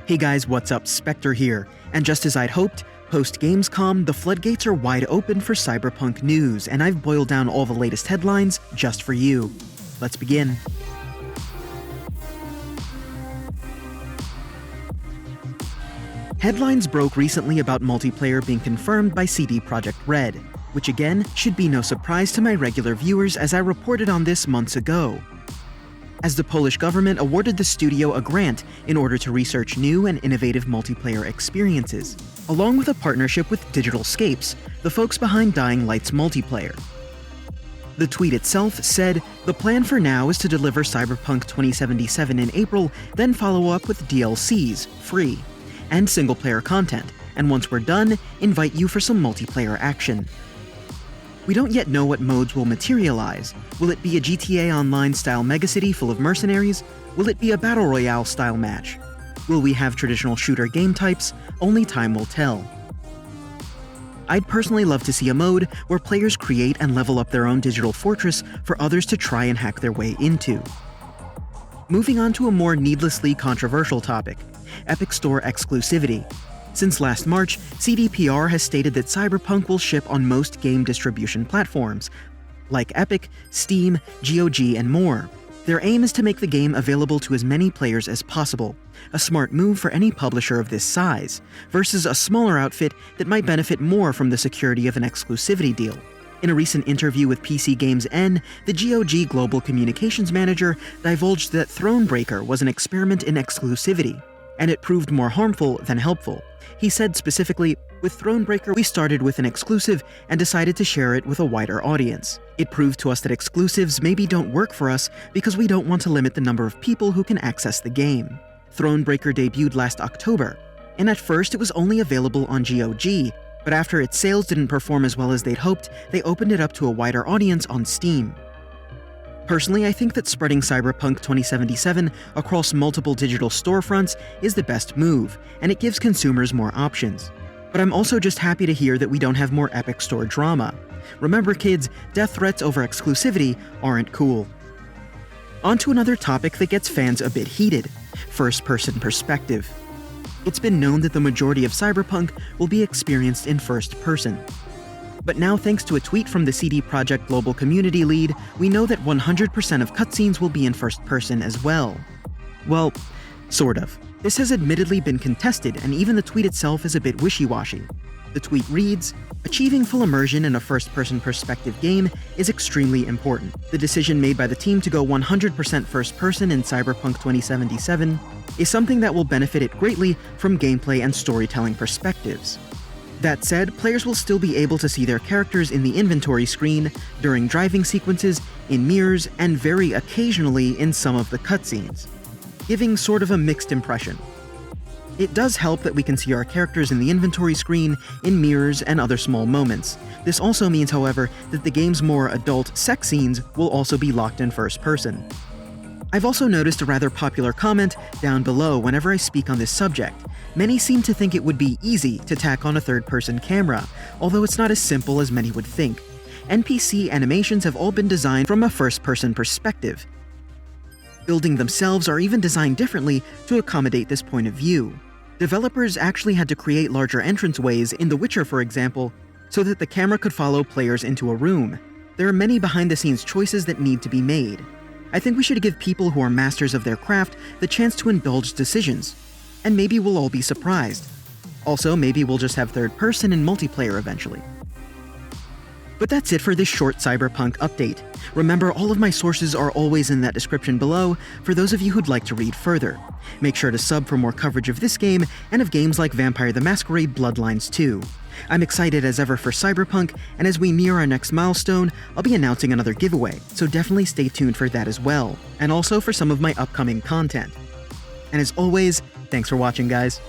Hey guys, what's up? Spectre here. And just as I'd hoped, post-Gamescom, the floodgates are wide open for Cyberpunk news, and I've boiled down all the latest headlines just for you. Let's begin. Headlines broke recently about multiplayer being confirmed by CD Projekt Red, which again should be no surprise to my regular viewers as I reported on this months ago. As the Polish government awarded the studio a grant in order to research new and innovative multiplayer experiences, along with a partnership with Digital Scapes, the folks behind Dying Light's multiplayer. The tweet itself said, "The plan for now is to deliver Cyberpunk 2077 in April, then follow up with DLCs, free, and single-player content, and once we're done, invite you for some multiplayer action." We don't yet know what modes will materialize. Will it be a GTA Online-style megacity full of mercenaries? Will it be a Battle Royale-style match? Will we have traditional shooter game types? Only time will tell. I'd personally love to see a mode where players create and level up their own digital fortress for others to try and hack their way into. Moving on to a more needlessly controversial topic, Epic Store exclusivity. Since last March, CDPR has stated that Cyberpunk will ship on most game distribution platforms, like Epic, Steam, GOG, and more. Their aim is to make the game available to as many players as possible, a smart move for any publisher of this size, versus a smaller outfit that might benefit more from the security of an exclusivity deal. In a recent interview with PC Games N, the GOG Global Communications Manager divulged that Thronebreaker was an experiment in exclusivity, and it proved more harmful than helpful. He said specifically, "With Thronebreaker, we started with an exclusive and decided to share it with a wider audience. It proved to us that exclusives maybe don't work for us because we don't want to limit the number of people who can access the game." Thronebreaker debuted last October, and at first it was only available on GOG, but after its sales didn't perform as well as they'd hoped, they opened it up to a wider audience on Steam. Personally, I think that spreading Cyberpunk 2077 across multiple digital storefronts is the best move, and it gives consumers more options. But I'm also just happy to hear that we don't have more Epic Store drama. Remember kids, death threats over exclusivity aren't cool. On to another topic that gets fans a bit heated, first-person perspective. It's been known that the majority of Cyberpunk will be experienced in first person. But now, thanks to a tweet from the CD Projekt Global Community Lead, we know that 100% of cutscenes will be in first person as well. Well, sort of. This has admittedly been contested, and even the tweet itself is a bit wishy-washy. The tweet reads, "Achieving full immersion in a first-person perspective game is extremely important. The decision made by the team to go 100% first-person in Cyberpunk 2077 is something that will benefit it greatly from gameplay and storytelling perspectives. That said, players will still be able to see their characters in the inventory screen, during driving sequences, in mirrors, and very occasionally in some of the cutscenes, giving sort of a mixed impression. It does help that we can see our characters in the inventory screen, in mirrors, and other small moments. This also means, however, that the game's more adult sex scenes will also be locked in first person." I've also noticed a rather popular comment down below whenever I speak on this subject. Many seem to think it would be easy to tack on a third-person camera, although it's not as simple as many would think. NPC animations have all been designed from a first-person perspective. Buildings themselves are even designed differently to accommodate this point of view. Developers actually had to create larger entranceways in The Witcher, for example, so that the camera could follow players into a room. There are many behind-the-scenes choices that need to be made. I think we should give people who are masters of their craft the chance to indulge decisions. And maybe we'll all be surprised. Also, maybe we'll just have third person and multiplayer eventually. But that's it for this short Cyberpunk update. Remember, all of my sources are always in that description below for those of you who'd like to read further. Make sure to sub for more coverage of this game and of games like Vampire the Masquerade Bloodlines 2. I'm excited as ever for Cyberpunk, and as we near our next milestone, I'll be announcing another giveaway, so definitely stay tuned for that as well, and also for some of my upcoming content. And as always, thanks for watching, guys.